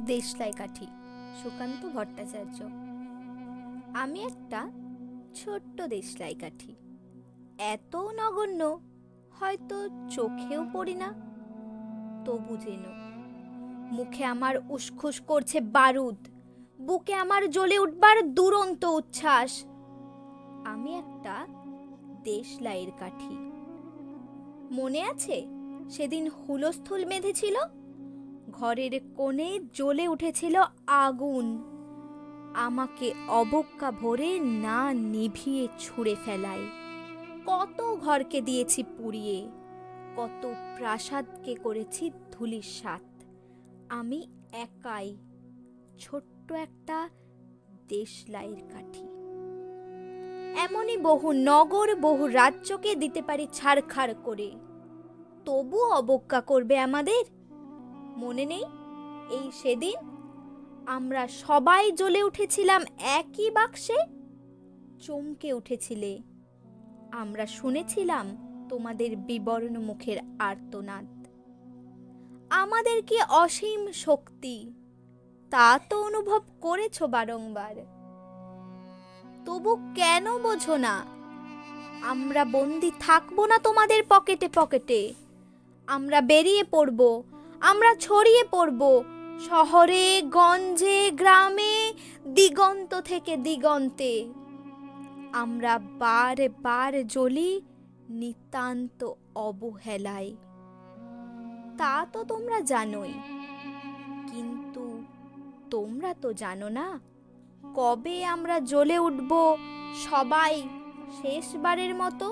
দেশলাই কাঠি, সুকান্ত ভট্টাচার্য। আমি একটা ছোট্ট দেশলাই কাঠি, এত নগণ্য হয়তো চোখেও পড়ি না, তবু যেন মুখে আমার উসখুস করছে বারুদ, বুকে আমার জ্বলে উঠবার দুরন্ত উচ্ছ্বাস। আমি একটা দেশলাইয়ের কাঠি। মনে আছে সেদিন হুলস্থুল বেঁধেছিল, ঘরের কোণে জ্বলে উঠেছিল আগুন, আমাকে অবজ্ঞা ভরে না নিভিয়ে ছুঁড়ে ফেলায়। কত ঘরকে দিয়েছি পুড়িয়ে, কত প্রাসাদকে করেছি ধূলিসাৎ। আমি একাই ছোট্ট একটা দেশলাইয়ের কাঠি। এমনই বহু নগর, বহু রাজ্যকে দিতে পারি ছাড়খাড় করে, তবু অবজ্ঞা করবে আমাদের। মনে নেই এই সেদিন আমরা সবাই জ্বলে উঠেছিলাম একই বাক্সে? চমকে উঠেছিলে, আমরা শুনেছিলাম তোমাদের বিবর্ণ মুখের আর্তনাদ। আমাদের কি অসীম শক্তি, তা তো অনুভব করেছো বারংবার। তবু কেন বোঝো না? আমরা বন্দি থাকবো না তোমাদের পকেটে পকেটে। আমরা বেরিয়ে পড়ব, আমরা ছড়িয়ে পড়ব শহরে, গঞ্জে, গ্রামে, দিগন্ত থেকে দিগন্তে। আমরা বারে বার জ্বলি নিতান্ত অবহেলায়, তা তো তোমরা জানোই। কিন্তু তোমরা তো জানো না কবে আমরা জ্বলে উঠব সবাই শেষবারের মতো।